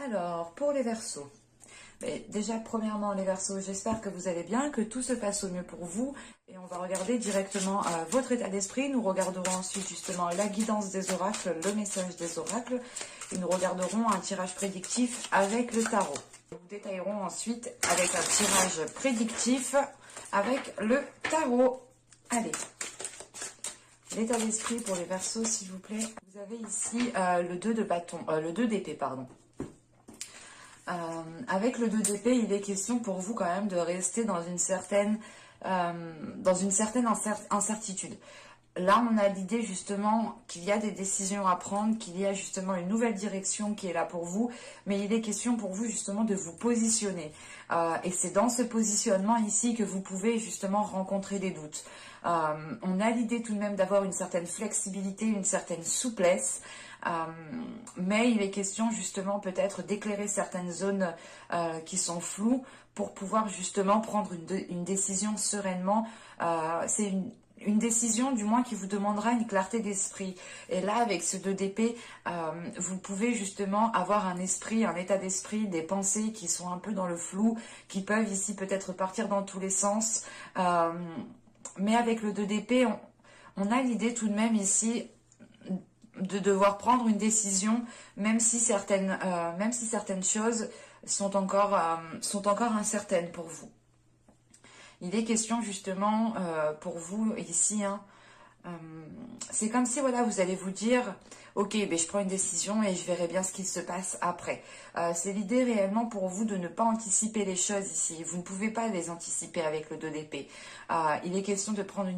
Alors, pour les Verseaux. Déjà, premièrement, les Verseaux, j'espère que vous allez bien, que tout se passe au mieux pour vous. Et on va regarder directement votre état d'esprit. Nous regarderons ensuite justement la guidance des oracles, le message des oracles. Et nous regarderons un tirage prédictif avec le tarot. Nous détaillerons ensuite avec un tirage prédictif avec le tarot. Allez, l'état d'esprit pour les Verseaux, s'il vous plaît. Vous avez ici le 2 de bâton, le 2 d'épée, pardon. Avec le 2 d'épée, il est question pour vous quand même de rester dans une certaine incertitude. Là, on a l'idée justement qu'il y a des décisions à prendre, qu'il y a justement une nouvelle direction qui est là pour vous, mais il est question pour vous justement de vous positionner. Et c'est dans ce positionnement ici que vous pouvez justement rencontrer des doutes. On a l'idée tout de même d'avoir une certaine flexibilité, une certaine souplesse, mais il est question justement peut-être d'éclairer certaines zones qui sont floues pour pouvoir justement prendre une décision sereinement. C'est une décision du moins qui vous demandera une clarté d'esprit. Et là, avec ce 2 d'épée, vous pouvez justement avoir un esprit, un état d'esprit, des pensées qui sont un peu dans le flou, qui peuvent ici peut-être partir dans tous les sens. Mais avec le 2 d'épée, on a l'idée tout de même ici de devoir prendre une décision, même si certaines choses sont encore incertaines pour vous. Il est question justement pour vous ici, c'est comme si voilà, vous allez vous dire, ok, je prends une décision et je verrai bien ce qui se passe après. C'est l'idée réellement pour vous de ne pas anticiper les choses ici. Vous ne pouvez pas les anticiper avec le 2 d'épée. Il est question de prendre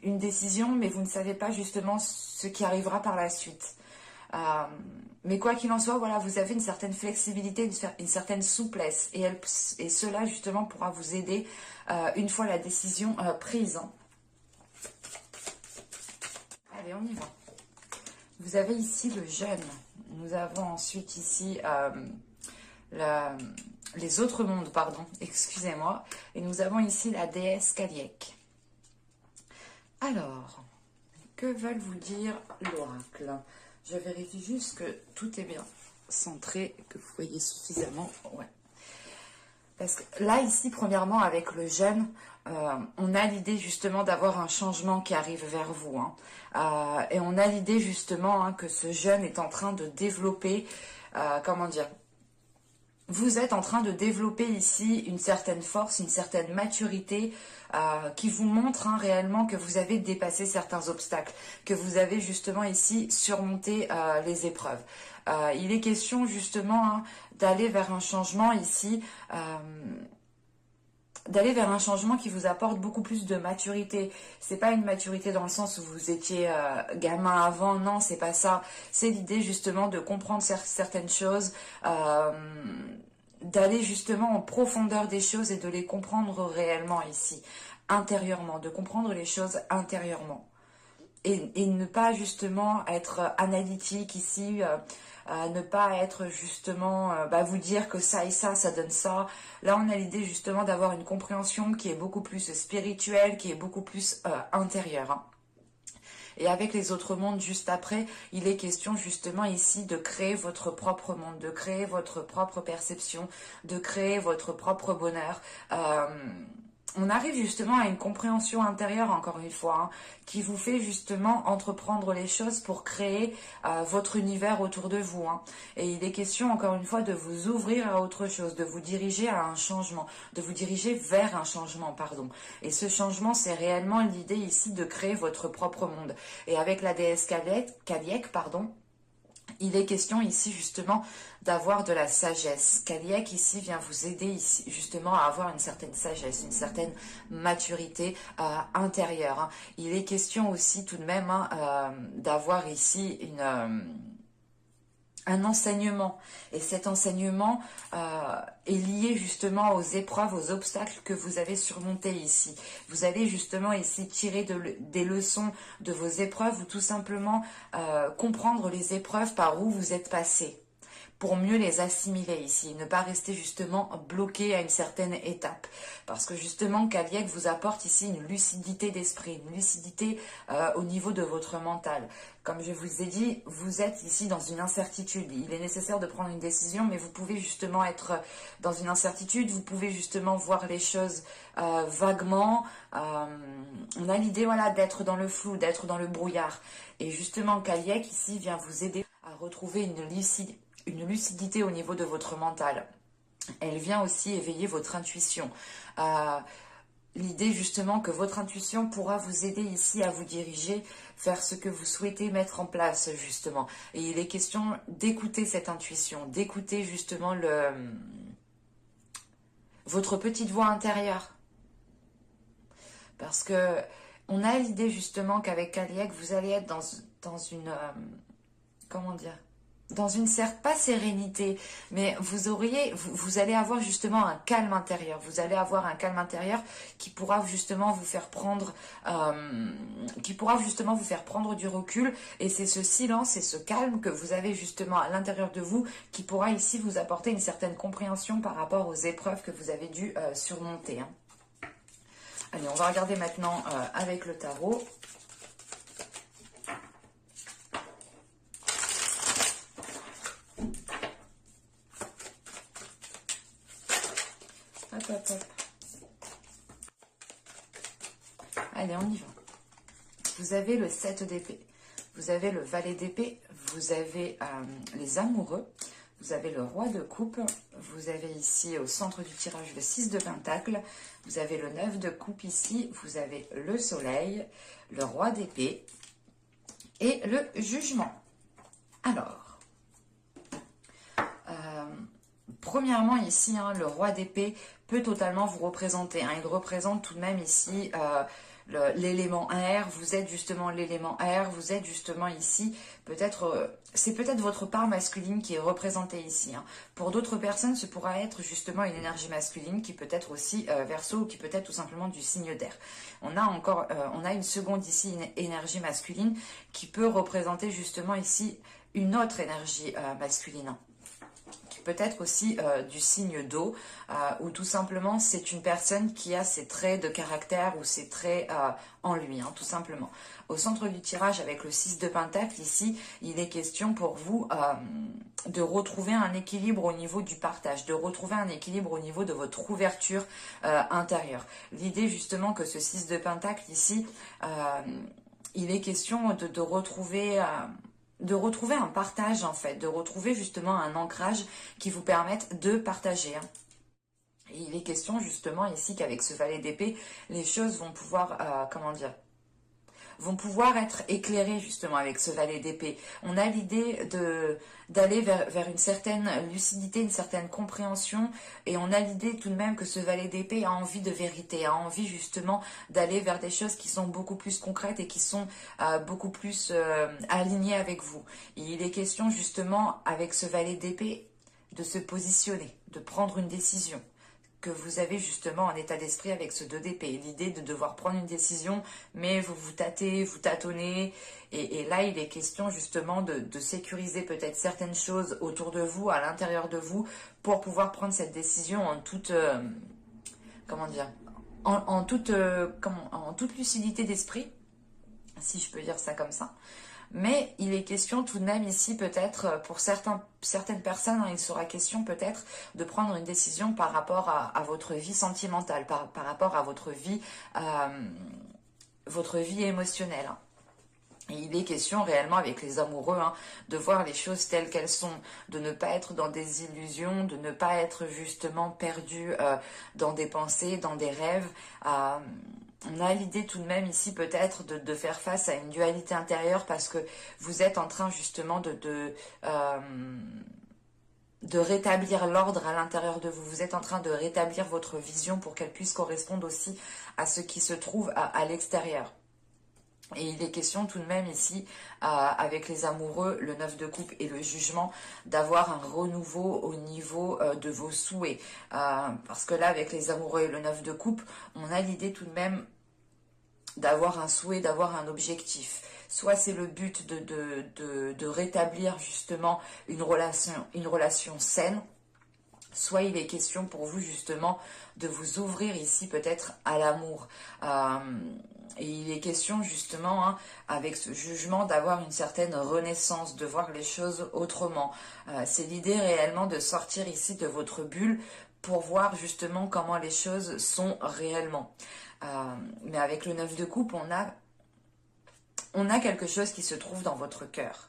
une décision, mais vous ne savez pas justement ce qui arrivera par la suite. Mais quoi qu'il en soit, voilà, vous avez une certaine flexibilité, une certaine souplesse, et cela justement pourra vous aider une fois la décision prise. Allez, on y va. Vous avez ici le jeûne. Nous avons ensuite ici les autres mondes, pardon, excusez-moi. Et nous avons ici la déesse Kaliek. Alors, que veulent vous dire l'oracle? Je vérifie juste que tout est bien centré, que vous voyez suffisamment. Ouais. Parce que là, ici, premièrement, avec le jeûne, on a l'idée justement d'avoir un changement qui arrive vers vous. Et on a l'idée justement que ce jeûne est en train de développer, comment dire, vous êtes en train de développer ici une certaine force, une certaine maturité qui vous montre réellement que vous avez dépassé certains obstacles, que vous avez justement ici surmonté les épreuves. Il est question justement d'aller vers un changement ici, d'aller vers un changement qui vous apporte beaucoup plus de maturité. C'est pas une maturité dans le sens où vous étiez gamin avant, non, c'est pas ça. C'est l'idée justement de comprendre certaines choses, d'aller justement en profondeur des choses et de les comprendre réellement ici, intérieurement, de comprendre les choses intérieurement. Et ne pas justement être analytique ici, ne pas être justement vous dire que ça et ça donne ça. Là, on a l'idée justement d'avoir une compréhension qui est beaucoup plus spirituelle, qui est beaucoup plus intérieure. Et avec les autres mondes juste après, il est question justement ici de créer votre propre monde, de créer votre propre perception, de créer votre propre bonheur. On arrive justement à une compréhension intérieure, encore une fois, qui vous fait justement entreprendre les choses pour créer votre univers autour de vous. Et il est question, encore une fois, de vous ouvrir à autre chose, de vous diriger à un changement, de vous diriger vers un changement, pardon. Et ce changement, c'est réellement l'idée ici de créer votre propre monde. Et avec la déesse Kaliek, il est question ici justement d'avoir de la sagesse. Kaliek ici vient vous aider ici justement à avoir une certaine sagesse, une certaine maturité intérieure. Il est question aussi tout de même d'avoir ici un enseignement, et cet enseignement est lié justement aux épreuves, aux obstacles que vous avez surmontés ici. Vous allez justement ici tirer des leçons de vos épreuves, ou tout simplement comprendre les épreuves par où vous êtes passé, pour mieux les assimiler ici, ne pas rester justement bloqué à une certaine étape. Parce que justement, Caliec vous apporte ici une lucidité d'esprit, une lucidité au niveau de votre mental. Comme je vous ai dit, vous êtes ici dans une incertitude. Il est nécessaire de prendre une décision, mais vous pouvez justement être dans une incertitude, vous pouvez justement voir les choses vaguement. On a l'idée, voilà, d'être dans le flou, d'être dans le brouillard. Et justement, Caliec ici vient vous aider à retrouver une lucidité au niveau de votre mental. Elle vient aussi éveiller votre intuition. L'idée justement que votre intuition pourra vous aider ici à vous diriger vers ce que vous souhaitez mettre en place justement. Et il est question d'écouter cette intuition, d'écouter justement votre petite voix intérieure. Parce que on a l'idée justement qu'avec Caliec, vous allez être dans une... comment dire, dans une pas sérénité, mais vous allez avoir justement un calme intérieur. Vous allez avoir un calme intérieur qui pourra justement vous faire prendre, du recul. Et c'est ce silence et ce calme que vous avez justement à l'intérieur de vous qui pourra ici vous apporter une certaine compréhension par rapport aux épreuves que vous avez dû surmonter. Hein. Allez, on va regarder maintenant avec le tarot. Hop, hop, hop. Allez, on y va. Vous avez le 7 d'épée, vous avez le valet d'épée, vous avez les amoureux, vous avez le roi de coupe, vous avez ici au centre du tirage le 6 de pentacle, vous avez le 9 de coupe ici, vous avez le soleil, le roi d'épée et le jugement. Alors, premièrement ici, hein, le roi d'épée peut totalement vous représenter. Hein, il représente tout de même ici l'élément air. Vous êtes justement l'élément air. Vous êtes justement ici, c'est peut-être votre part masculine qui est représentée ici. Hein. Pour d'autres personnes, ce pourra être justement une énergie masculine qui peut être aussi Verseau ou qui peut être tout simplement du signe d'air. On a une seconde ici, une énergie masculine qui peut représenter justement ici une autre énergie masculine. Peut-être aussi du signe d'eau, ou tout simplement c'est une personne qui a ses traits de caractère ou ses traits en lui, hein, tout simplement. Au centre du tirage avec le 6 de pentacle, ici, il est question pour vous de retrouver un équilibre au niveau du partage, de retrouver un équilibre au niveau de votre ouverture intérieure. L'idée justement que ce 6 de pentacle ici, il est question de retrouver un partage en fait, de retrouver justement un ancrage qui vous permette de partager. Hein. Et il est question justement ici qu'avec ce valet d'épée, les choses vont pouvoir, vont pouvoir être éclairées justement avec ce valet d'épée. On a l'idée d'aller vers une certaine lucidité, une certaine compréhension, et on a l'idée tout de même que ce valet d'épée a envie de vérité, a envie justement d'aller vers des choses qui sont beaucoup plus concrètes et qui sont beaucoup plus alignées avec vous. Et il est question justement avec ce valet d'épée de se positionner, de prendre une décision que vous avez justement en état d'esprit avec ce 2 d'épée. L'idée de devoir prendre une décision, mais vous vous tâtez, vous tâtonnez. Et là, il est question justement de sécuriser peut-être certaines choses autour de vous, à l'intérieur de vous, pour pouvoir prendre cette décision en toute... en toute lucidité d'esprit, si je peux dire ça comme ça. Mais il est question tout de même ici peut-être pour certaines personnes, hein, il sera question peut-être de prendre une décision par rapport à votre vie sentimentale, par rapport à votre vie émotionnelle. Et il est question réellement avec les amoureux de voir les choses telles qu'elles sont, de ne pas être dans des illusions, de ne pas être justement perdu dans des pensées, dans des rêves. On a l'idée tout de même ici peut-être de faire face à une dualité intérieure parce que vous êtes en train justement de rétablir l'ordre à l'intérieur de vous. Vous êtes en train de rétablir votre vision pour qu'elle puisse correspondre aussi à ce qui se trouve à l'extérieur. Et il est question tout de même ici, avec les amoureux, le 9 de coupe et le jugement, d'avoir un renouveau au niveau de vos souhaits. Parce que là, avec les amoureux et le 9 de coupe, on a l'idée tout de même d'avoir un souhait, d'avoir un objectif. soit c'est le but de rétablir justement une relation saine, soit il est question pour vous justement de vous ouvrir ici peut-être à l'amour. Et il est question justement, hein, avec ce jugement, d'avoir une certaine renaissance, de voir les choses autrement. C'est l'idée réellement de sortir ici de votre bulle pour voir justement comment les choses sont réellement. Mais avec le 9 de coupe, on a quelque chose qui se trouve dans votre cœur.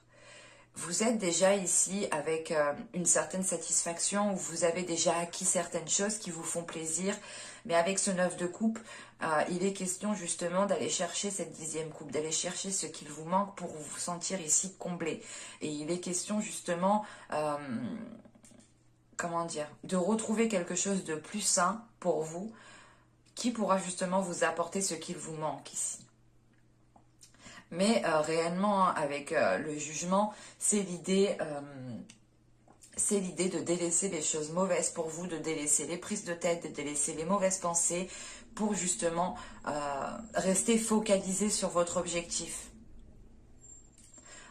Vous êtes déjà ici avec une certaine satisfaction, où vous avez déjà acquis certaines choses qui vous font plaisir, mais avec ce 9 de coupe, il est question justement d'aller chercher cette 10e coupe, d'aller chercher ce qu'il vous manque pour vous sentir ici comblé. Et il est question justement, comment dire, de retrouver quelque chose de plus sain pour vous, qui pourra justement vous apporter ce qu'il vous manque ici. Mais réellement, avec le jugement, c'est l'idée de délaisser les choses mauvaises pour vous, de délaisser les prises de tête, de délaisser les mauvaises pensées pour justement rester focalisé sur votre objectif.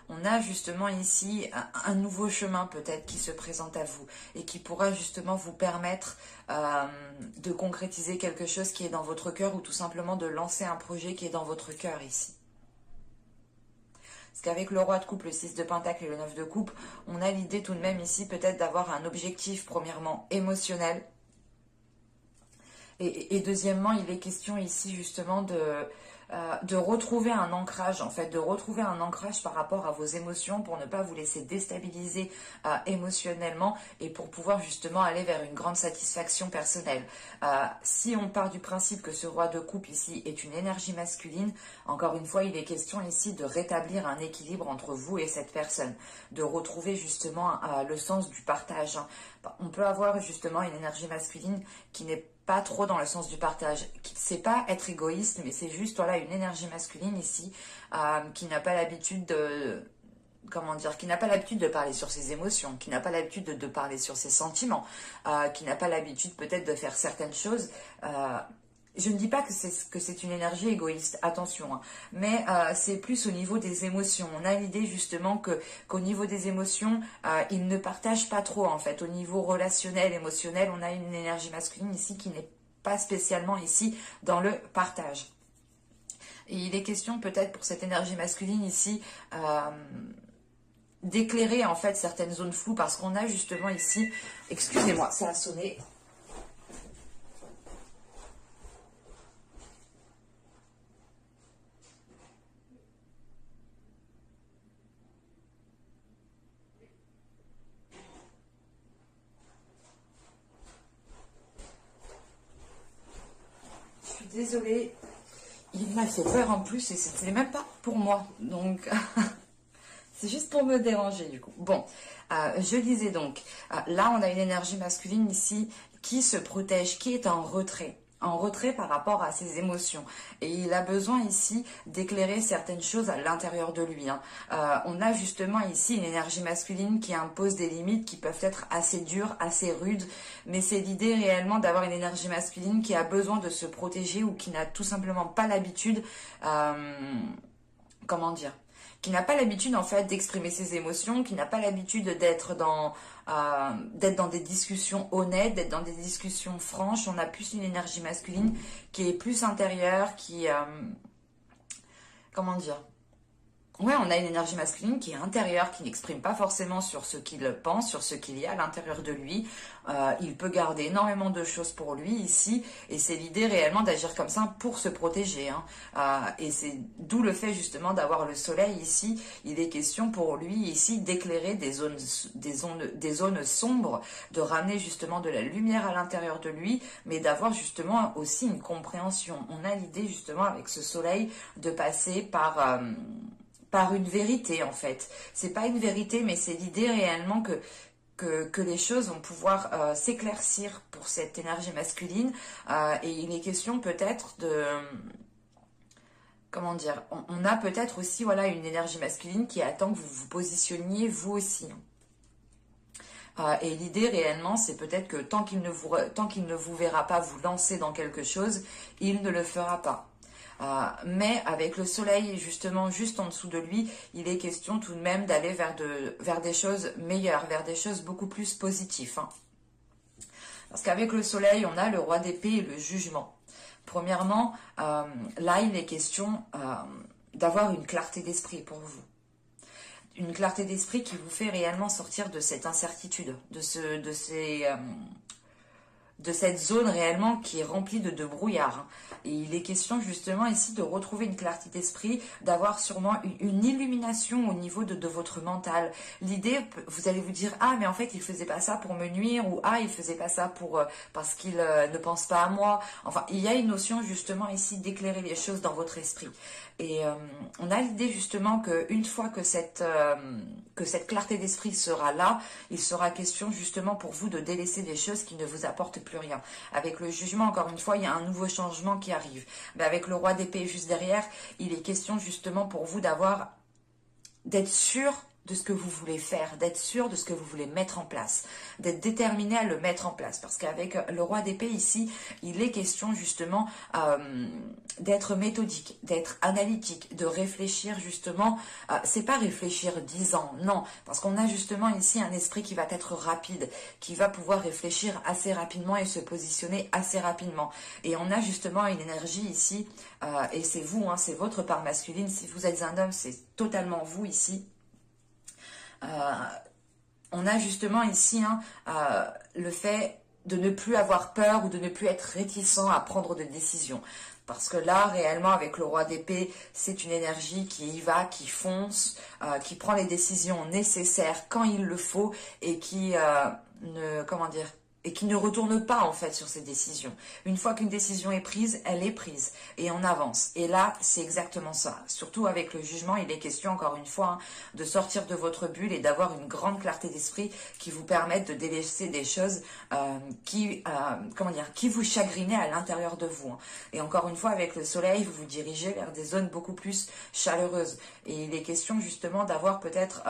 On a justement ici un nouveau chemin peut-être qui se présente à vous et qui pourra justement vous permettre de concrétiser quelque chose qui est dans votre cœur ou tout simplement de lancer un projet qui est dans votre cœur ici. Parce qu'avec le roi de coupe, le 6 de pentacle et le 9 de coupe, on a l'idée tout de même ici peut-être d'avoir un objectif premièrement émotionnel. Et deuxièmement, il est question ici justement de retrouver un ancrage, en fait, de retrouver un ancrage par rapport à vos émotions pour ne pas vous laisser déstabiliser émotionnellement et pour pouvoir justement aller vers une grande satisfaction personnelle. Si on part du principe que ce roi de coupe ici est une énergie masculine, encore une fois, il est question ici de rétablir un équilibre entre vous et cette personne, de retrouver justement le sens du partage. On peut avoir justement une énergie masculine qui n'est pas trop dans le sens du partage. C'est pas être égoïste, mais c'est juste voilà une énergie masculine ici qui n'a pas l'habitude de qui n'a pas l'habitude de parler sur ses émotions, qui n'a pas l'habitude de parler sur ses sentiments, qui n'a pas l'habitude peut-être de faire certaines choses. Je ne dis pas que c'est une énergie égoïste, attention, hein, mais c'est plus au niveau des émotions. On a l'idée justement qu'au niveau des émotions, ils ne partagent pas trop en fait. Au niveau relationnel, émotionnel, on a une énergie masculine ici qui n'est pas spécialement ici dans le partage. Et il est question peut-être pour cette énergie masculine ici d'éclairer en fait certaines zones floues parce qu'on a justement ici, excusez-moi, ça a sonné. Désolée, il m'a fait peur en plus et c'était même pas pour moi, donc c'est juste pour me déranger du coup. Bon, je disais donc, là on a une énergie masculine ici qui se protège, qui est en retrait par rapport à ses émotions. Et il a besoin ici d'éclairer certaines choses à l'intérieur de lui. On a justement ici une énergie masculine qui impose des limites qui peuvent être assez dures, assez rudes, mais c'est l'idée réellement d'avoir une énergie masculine qui a besoin de se protéger ou qui n'a tout simplement pas l'habitude, qui n'a pas l'habitude en fait d'exprimer ses émotions, qui n'a pas l'habitude d'être dans des discussions honnêtes, d'être dans des discussions franches. On a plus une énergie masculine qui est plus intérieure, qui ouais, on a une énergie masculine qui est intérieure, qui n'exprime pas forcément sur ce qu'il pense, sur ce qu'il y a à l'intérieur de lui. Il peut garder énormément de choses pour lui ici, et c'est l'idée réellement d'agir comme ça pour se protéger. Et c'est d'où le fait justement d'avoir le soleil ici. Il est question pour lui ici d'éclairer des zones sombres, de ramener justement de la lumière à l'intérieur de lui, mais d'avoir justement aussi une compréhension. On a l'idée justement avec ce soleil de passer par une vérité en fait. C'est pas une vérité, mais c'est l'idée réellement que les choses vont pouvoir s'éclaircir pour cette énergie masculine. Et il est question peut-être de... Comment dire, on a peut-être aussi voilà, une énergie masculine qui attend que vous vous positionniez vous aussi. Et l'idée réellement, c'est peut-être que tant qu'il ne vous verra pas vous lancer dans quelque chose, il ne le fera pas. Mais avec le soleil, justement, juste en dessous de lui, il est question tout de même d'aller vers des choses meilleures, vers des choses beaucoup plus positives. Hein. Parce qu'avec le soleil, on a le roi d'épée et le jugement. Premièrement, là, il est question d'avoir une clarté d'esprit pour vous. Une clarté d'esprit qui vous fait réellement sortir de cette incertitude, de cette zone réellement qui est remplie de brouillard. Hein. Et il est question justement ici de retrouver une clarté d'esprit, d'avoir sûrement une illumination au niveau de votre mental. L'idée, vous allez vous dire, ah mais en fait il faisait pas ça pour me nuire, ou ah il faisait pas ça parce qu'il ne pense pas à moi. Enfin, il y a une notion justement ici d'éclairer les choses dans votre esprit. Et on a l'idée justement qu'une fois que cette clarté d'esprit sera là, il sera question justement pour vous de délaisser des choses qui ne vous apportent plus rien. Avec le jugement, encore une fois, il y a un nouveau changement qui arrive. Mais avec le roi d'épée juste derrière, il est question justement pour vous d'être sûr de ce que vous voulez faire, d'être sûr de ce que vous voulez mettre en place, d'être déterminé à le mettre en place. Parce qu'avec le roi d'épée ici, il est question justement d'être méthodique, d'être analytique, de réfléchir justement. C'est pas réfléchir 10 ans, non. Parce qu'on a justement ici un esprit qui va être rapide, qui va pouvoir réfléchir assez rapidement et se positionner assez rapidement. Et on a justement une énergie ici, et c'est vous, hein, c'est votre part masculine. Si vous êtes un homme, c'est totalement vous ici. On a justement ici le fait de ne plus avoir peur ou de ne plus être réticent à prendre des décisions. Parce que là, réellement, avec le roi d'épée, c'est une énergie qui y va, qui fonce, qui prend les décisions nécessaires quand il le faut et qui et qui ne retourne pas en fait sur ses décisions. Une fois qu'une décision est prise, elle est prise et on avance. Et là, c'est exactement ça. Surtout avec le jugement, il est question encore une fois de sortir de votre bulle et d'avoir une grande clarté d'esprit qui vous permette de délaisser des choses qui vous chagrinaient à l'intérieur de vous. Et encore une fois, avec le soleil, vous vous dirigez vers des zones beaucoup plus chaleureuses. Et il est question justement d'avoir peut-être,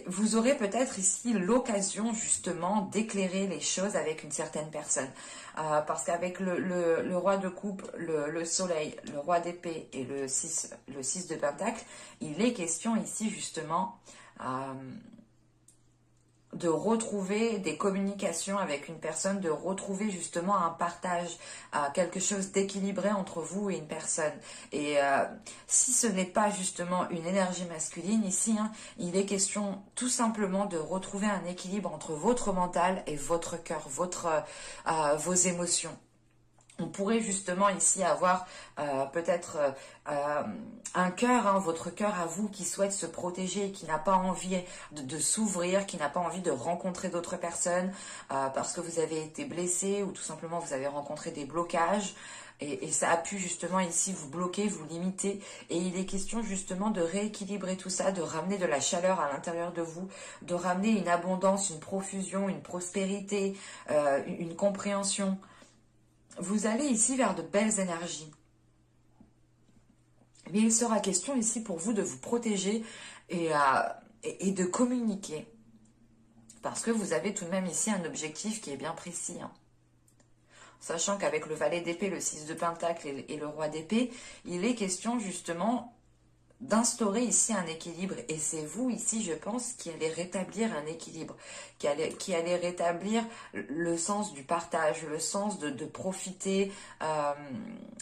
vous aurez peut-être ici l'occasion justement d'éclairer les choses avec une certaine personne. Parce qu'avec le roi de coupe, le soleil, le roi d'épée et le 6 de pentacle, il est question ici justement de retrouver des communications avec une personne, de retrouver justement un partage, quelque chose d'équilibré entre vous et une personne. Et si ce n'est pas justement une énergie masculine ici, il est question tout simplement de retrouver un équilibre entre votre mental et votre cœur, vos émotions. On pourrait justement ici avoir peut-être un cœur, votre cœur à vous qui souhaite se protéger, qui n'a pas envie de s'ouvrir, qui n'a pas envie de rencontrer d'autres personnes parce que vous avez été blessé ou tout simplement vous avez rencontré des blocages. Et ça a pu justement ici vous bloquer, vous limiter. Et il est question justement de rééquilibrer tout ça, de ramener de la chaleur à l'intérieur de vous, de ramener une abondance, une profusion, une prospérité, une compréhension. Vous allez ici vers de belles énergies. Mais il sera question ici pour vous de vous protéger et de communiquer. Parce que vous avez tout de même ici un objectif qui est bien précis. Sachant qu'avec le valet d'épée, le 6 de pentacle et le roi d'épée, il est question justement d'instaurer ici un équilibre. Et c'est vous ici, je pense, qui allez rétablir un équilibre, qui allez rétablir le sens du partage, le sens de profiter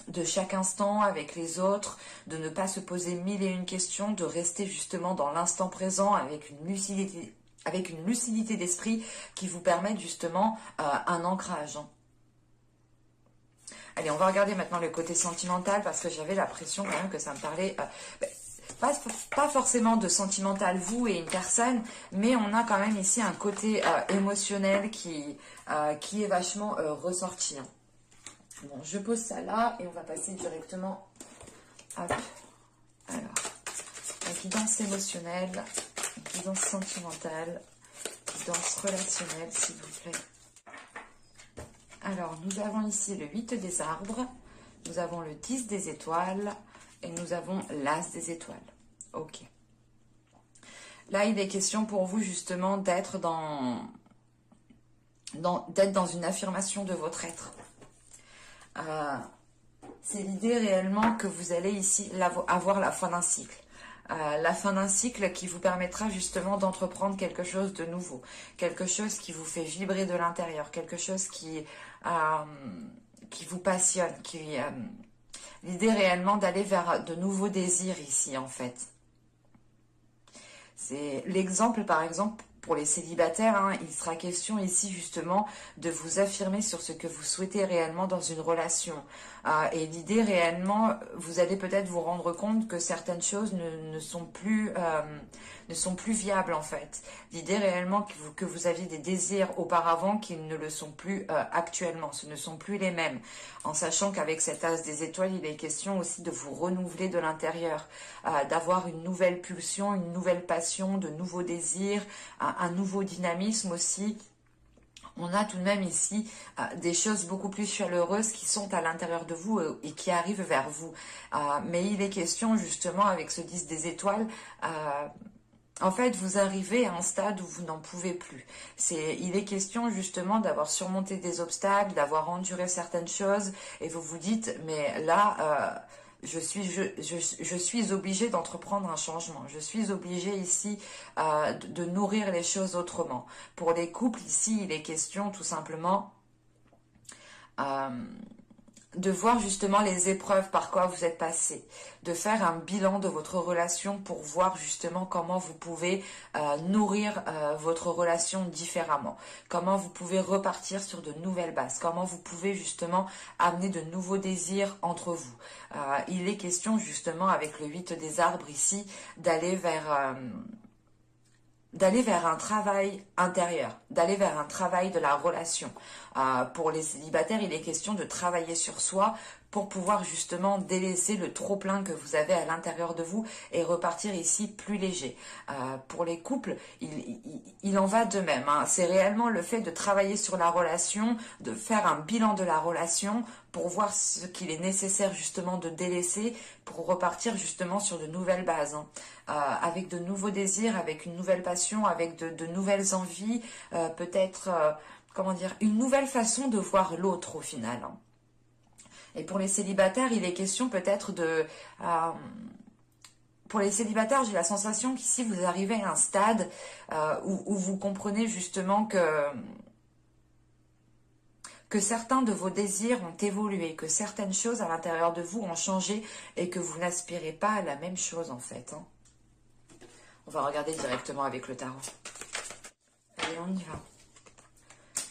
de chaque instant avec les autres, de ne pas se poser mille et une questions, de rester justement dans l'instant présent avec une lucidité d'esprit qui vous permet justement un ancrage. Allez, on va regarder maintenant le côté sentimental parce que j'avais l'impression quand même que ça me parlait... pas forcément de sentimental, vous et une personne, mais on a quand même ici un côté émotionnel qui est vachement ressorti. Bon, je pose ça là et on va passer directement à... Alors, la guidance émotionnelle, la guidance sentimentale, la guidance relationnelle, s'il vous plaît. Alors, nous avons ici le 8 des arbres, nous avons le 10 des étoiles et nous avons l'as des étoiles. Ok. Là, il est question pour vous justement d'être dans une affirmation de votre être. Euh, c'est l'idée réellement que vous allez ici avoir la fin d'un cycle. La fin d'un cycle qui vous permettra justement d'entreprendre quelque chose de nouveau, quelque chose qui vous fait vibrer de l'intérieur, quelque chose qui vous passionne, l'idée réellement d'aller vers de nouveaux désirs ici en fait. C'est l'exemple par exemple pour les célibataires, hein, il sera question ici justement de vous affirmer sur ce que vous souhaitez réellement dans une relation. Et l'idée réellement, vous allez peut-être vous rendre compte que certaines choses ne sont plus viables en fait. L'idée réellement que vous aviez des désirs auparavant qui ne le sont plus actuellement, ce ne sont plus les mêmes. En sachant qu'avec cet as des étoiles, il est question aussi de vous renouveler de l'intérieur, d'avoir une nouvelle pulsion, une nouvelle passion, de nouveaux désirs, un nouveau dynamisme aussi. On a tout de même ici des choses beaucoup plus chaleureuses qui sont à l'intérieur de vous et qui arrivent vers vous. Mais il est question justement avec ce 10 des étoiles, en fait vous arrivez à un stade où vous n'en pouvez plus. Il est question justement d'avoir surmonté des obstacles, d'avoir enduré certaines choses et vous vous dites mais là... je suis obligée d'entreprendre un changement. Je suis obligée ici de nourrir les choses autrement. Pour les couples, ici, il est question tout simplement de voir justement les épreuves par quoi vous êtes passé, de faire un bilan de votre relation pour voir justement comment vous pouvez nourrir votre relation différemment, comment vous pouvez repartir sur de nouvelles bases, comment vous pouvez justement amener de nouveaux désirs entre vous. Il est question justement avec le 8 des arbres ici d'aller vers un travail intérieur, d'aller vers un travail de la relation. Pour les célibataires, il est question de travailler sur soi pour pouvoir justement délaisser le trop-plein que vous avez à l'intérieur de vous et repartir ici plus léger. Pour les couples, il en va de même. Hein. C'est réellement le fait de travailler sur la relation, de faire un bilan de la relation pour voir ce qu'il est nécessaire justement de délaisser pour repartir justement sur de nouvelles bases. Hein. Avec de nouveaux désirs, avec une nouvelle passion, avec de nouvelles envies, peut-être... comment dire, une nouvelle façon de voir l'autre au final. Et pour les célibataires, il est question peut-être de... pour les célibataires, j'ai la sensation qu'ici vous arrivez à un stade où vous comprenez justement que certains de vos désirs ont évolué, que certaines choses à l'intérieur de vous ont changé et que vous n'aspirez pas à la même chose en fait. Hein. On va regarder directement avec le tarot. Allez, on y va.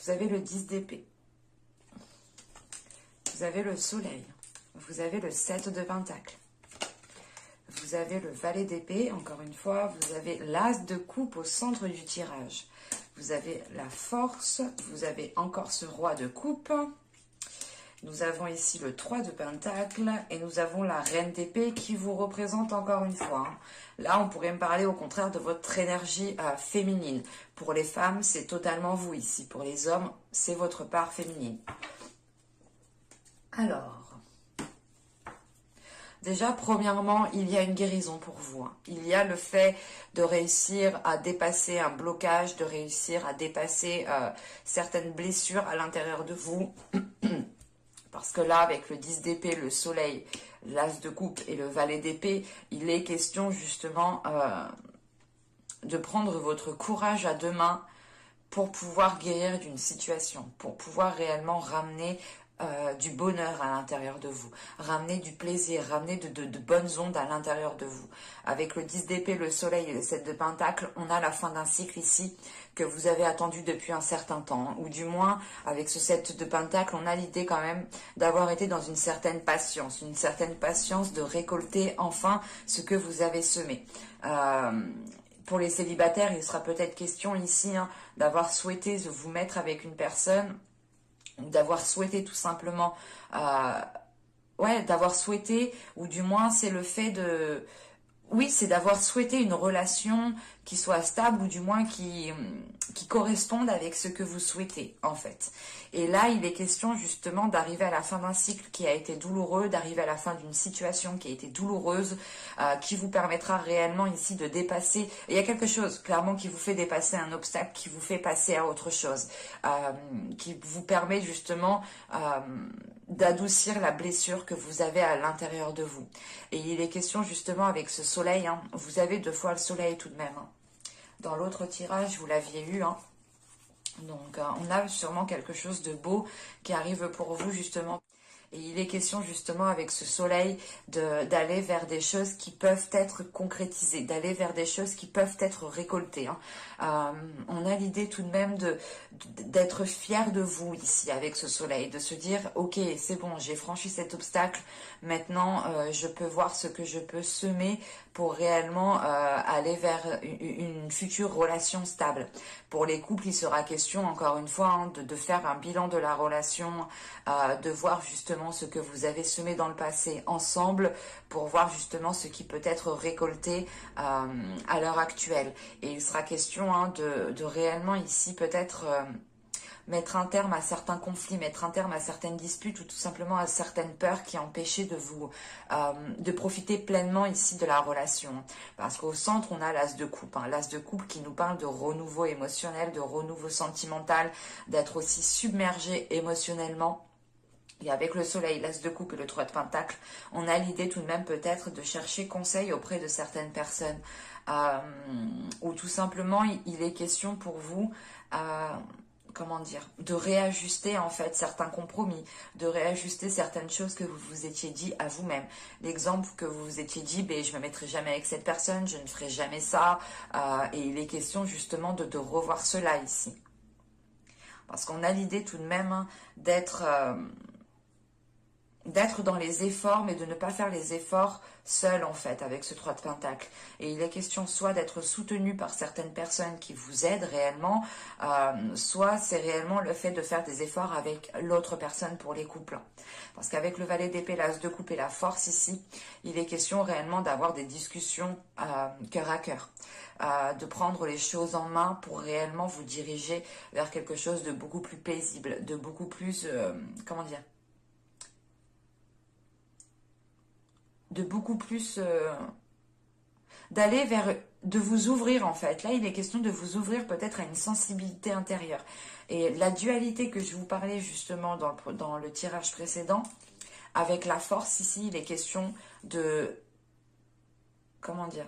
Vous avez le 10 d'épée. Vous avez le soleil. Vous avez le 7 de pentacle. Vous avez le valet d'épée. Encore une fois, vous avez l'as de coupe au centre du tirage. Vous avez la force. Vous avez encore ce roi de coupe. Nous avons ici le 3 de pentacle. Et nous avons la reine d'épée qui vous représente encore une fois. Là, on pourrait me parler au contraire de votre énergie féminine. Pour les femmes, c'est totalement vous ici. Pour les hommes, c'est votre part féminine. Alors, déjà, premièrement, il y a une guérison pour vous. Hein. Il y a le fait de réussir à dépasser un blocage, de réussir à dépasser certaines blessures à l'intérieur de vous. Parce que là, avec le 10 d'épée, le soleil, l'as de coupe et le valet d'épée, il est question justement de prendre votre courage à deux mains pour pouvoir guérir d'une situation, pour pouvoir réellement ramener du bonheur à l'intérieur de vous, ramener du plaisir, ramener de bonnes ondes à l'intérieur de vous. Avec le 10 d'épée, le soleil et le 7 de pentacle, on a la fin d'un cycle ici que vous avez attendu depuis un certain temps, hein, ou du moins avec ce 7 de pentacle, on a l'idée quand même d'avoir été dans une certaine patience de récolter enfin ce que vous avez semé. Pour les célibataires, il sera peut-être question ici hein, d'avoir souhaité vous mettre avec une personne, ou d'avoir souhaité tout simplement, d'avoir souhaité, ou du moins c'est le fait de... Oui, c'est d'avoir souhaité une relation qui soient stables ou du moins qui correspondent avec ce que vous souhaitez en fait. Et là, il est question justement d'arriver à la fin d'un cycle qui a été douloureux, d'arriver à la fin d'une situation qui a été douloureuse, qui vous permettra réellement ici de dépasser. Il y a quelque chose clairement qui vous fait dépasser un obstacle, qui vous fait passer à autre chose, qui vous permet justement d'adoucir la blessure que vous avez à l'intérieur de vous. Et il est question justement avec ce soleil, hein, vous avez 2 fois le soleil tout de même. Hein. Dans l'autre tirage, vous l'aviez eu, hein. Donc on a sûrement quelque chose de beau qui arrive pour vous justement. Et il est question justement avec ce soleil d'aller vers des choses qui peuvent être concrétisées, d'aller vers des choses qui peuvent être récoltées. Hein. On a l'idée tout de même d'être fier de vous ici avec ce soleil, de se dire ok c'est bon, j'ai franchi cet obstacle, maintenant je peux voir ce que je peux semer pour réellement aller vers une future relation stable. Pour les couples, il sera question encore une fois hein, de faire un bilan de la relation, de voir justement ce que vous avez semé dans le passé ensemble pour voir justement ce qui peut être récolté à l'heure actuelle. Et il sera question hein, de réellement ici peut-être mettre un terme à certains conflits, mettre un terme à certaines disputes ou tout simplement à certaines peurs qui empêchaient de vous de profiter pleinement ici de la relation. Parce qu'au centre, on a l'as de coupe, hein, l'as de coupe qui nous parle de renouveau émotionnel, de renouveau sentimental, d'être aussi submergé émotionnellement. Et avec le soleil, l'as de coupe et le 3 de pentacle, on a l'idée tout de même peut-être de chercher conseil auprès de certaines personnes. Ou tout simplement, il est question pour vous, comment dire, de réajuster en fait certains compromis, de réajuster certaines choses que vous vous étiez dit à vous-même. L'exemple que vous vous étiez dit, ben, je me mettrai jamais avec cette personne, je ne ferai jamais ça. Et il est question justement de revoir cela ici. Parce qu'on a l'idée tout de même hein, d'être dans les efforts, mais de ne pas faire les efforts seul en fait, avec ce 3 de pentacle. Et il est question soit d'être soutenu par certaines personnes qui vous aident réellement, soit c'est réellement le fait de faire des efforts avec l'autre personne pour les couples. Parce qu'avec le valet d'épée, l'as de coupe et la force ici, il est question réellement d'avoir des discussions cœur à cœur. De prendre les choses en main pour réellement vous diriger vers quelque chose de beaucoup plus paisible, de beaucoup plus, comment dire, de beaucoup plus d'aller vers, de vous ouvrir en fait. Là, il est question de vous ouvrir peut-être à une sensibilité intérieure. Et la dualité que je vous parlais justement dans le tirage précédent, avec la force ici, il est question de, comment dire,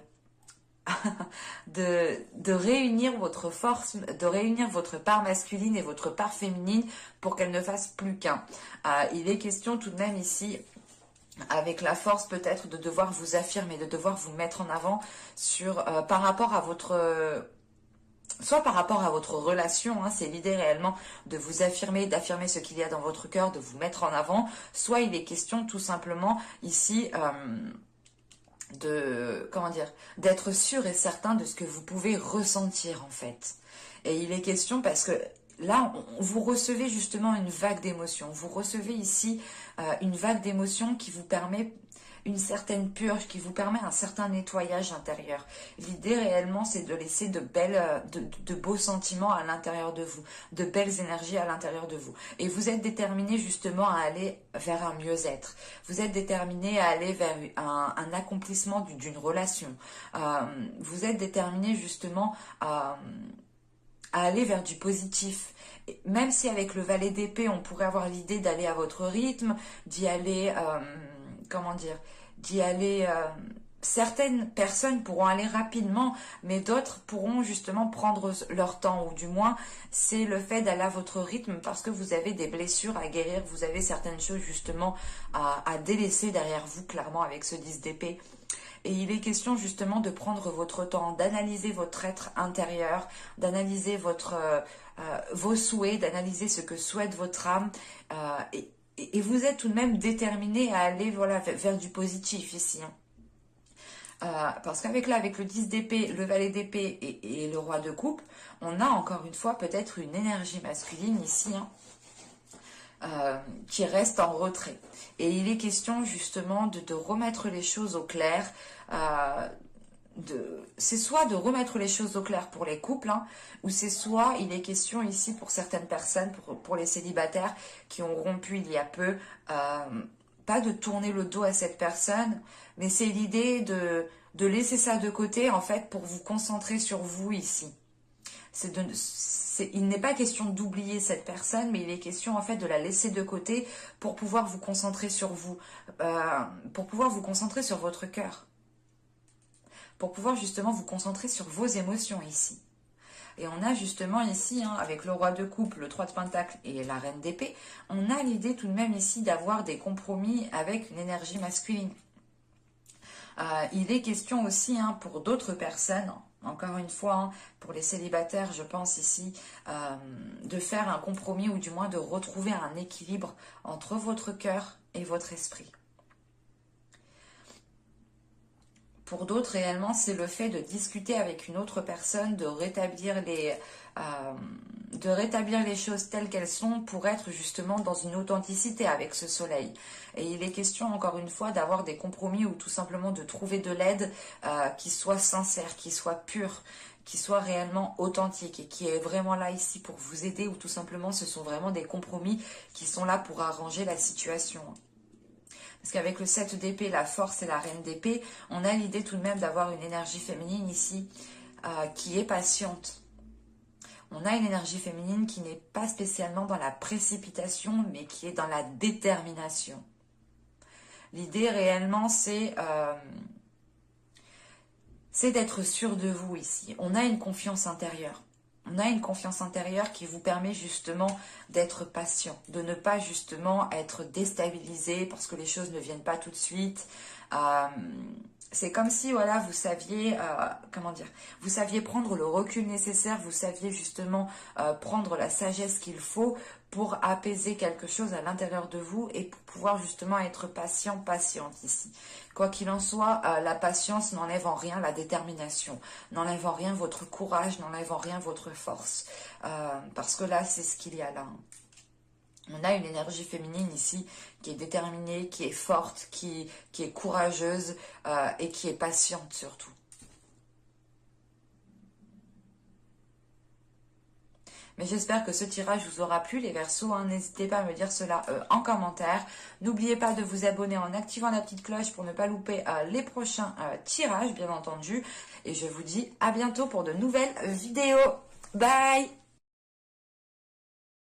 de réunir votre force, de réunir votre part masculine et votre part féminine pour qu'elle ne fasse plus qu'un. Il est question tout de même ici avec la force peut-être de devoir vous affirmer, de devoir vous mettre en avant sur par rapport à votre soit par rapport à votre relation, hein, c'est l'idée réellement de vous affirmer, d'affirmer ce qu'il y a dans votre cœur, de vous mettre en avant, soit il est question tout simplement ici de, comment dire, d'être sûr et certain de ce que vous pouvez ressentir en fait. Et il est question parce que là, vous recevez justement une vague d'émotions. Vous recevez ici une vague d'émotions qui vous permet une certaine purge, qui vous permet un certain nettoyage intérieur. L'idée réellement, c'est de laisser de beaux sentiments à l'intérieur de vous, de belles énergies à l'intérieur de vous. Et vous êtes déterminé justement à aller vers un mieux-être. Vous êtes déterminé à aller vers un accomplissement d'une relation. Vous êtes déterminé justement à aller vers du positif. Même si avec le valet d'épée, on pourrait avoir l'idée d'aller à votre rythme, d'y aller, comment dire, d'y aller... certaines personnes pourront aller rapidement, mais d'autres pourront justement prendre leur temps, ou du moins, c'est le fait d'aller à votre rythme parce que vous avez des blessures à guérir, vous avez certaines choses justement à délaisser derrière vous, clairement, avec ce 10 d'épée. Et il est question justement de prendre votre temps, d'analyser votre être intérieur, d'analyser vos souhaits, d'analyser ce que souhaite votre âme. Et vous êtes tout de même déterminé à aller voilà, vers du positif ici. Parce qu'avec le 10 d'épée, le valet d'épée et le roi de coupe, on a encore une fois peut-être une énergie masculine ici, qui reste en retrait. Et il est question justement de remettre les choses au clair, c'est soit de remettre les choses au clair pour les couples, hein, ou c'est soit, il est question ici pour certaines personnes, pour les célibataires qui ont rompu il y a peu, pas de tourner le dos à cette personne, mais c'est l'idée de laisser ça de côté, en fait, pour vous concentrer sur vous ici. Il n'est pas question d'oublier cette personne, mais il est question en fait de la laisser de côté pour pouvoir vous concentrer sur vous, pour pouvoir vous concentrer sur votre cœur, pour pouvoir justement vous concentrer sur vos émotions ici. Et on a justement ici, hein, avec le roi de coupe, le 3 de pentacle et la reine d'épée, on a l'idée tout de même ici d'avoir des compromis avec une énergie masculine. Il est question aussi, hein, pour d'autres personnes, encore une fois, hein, pour les célibataires, je pense ici, de faire un compromis ou du moins de retrouver un équilibre entre votre cœur et votre esprit. Pour d'autres, réellement, c'est le fait de discuter avec une autre personne, de rétablir les choses telles qu'elles sont pour être justement dans une authenticité avec ce soleil. Et il est question, encore une fois, d'avoir des compromis ou tout simplement de trouver de l'aide qui soit sincère, qui soit pure, qui soit réellement authentique et qui est vraiment là ici pour vous aider ou tout simplement ce sont vraiment des compromis qui sont là pour arranger la situation. Parce qu'avec le 7 d'épée, la force et la reine d'épée, on a l'idée tout de même d'avoir une énergie féminine ici qui est patiente. On a une énergie féminine qui n'est pas spécialement dans la précipitation, mais qui est dans la détermination. L'idée réellement, c'est d'être sûr de vous ici. On a une confiance intérieure. On a une confiance intérieure qui vous permet justement d'être patient, de ne pas justement être déstabilisé parce que les choses ne viennent pas tout de suite. C'est comme si, voilà, vous saviez, vous saviez prendre le recul nécessaire, vous saviez justement prendre la sagesse qu'il faut pour apaiser quelque chose à l'intérieur de vous et pour pouvoir justement être patiente ici. Quoi qu'il en soit, la patience n'enlève en rien la détermination, n'enlève en rien votre courage, n'enlève en rien votre force. Parce que là, c'est ce qu'il y a là. On a une énergie féminine ici qui est déterminée, qui est forte, qui est courageuse et qui est patiente surtout. Mais j'espère que ce tirage vous aura plu, les Verseaux. Hein. N'hésitez pas à me dire cela en commentaire. N'oubliez pas de vous abonner en activant la petite cloche pour ne pas louper les prochains tirages, bien entendu. Et je vous dis à bientôt pour de nouvelles vidéos. Bye!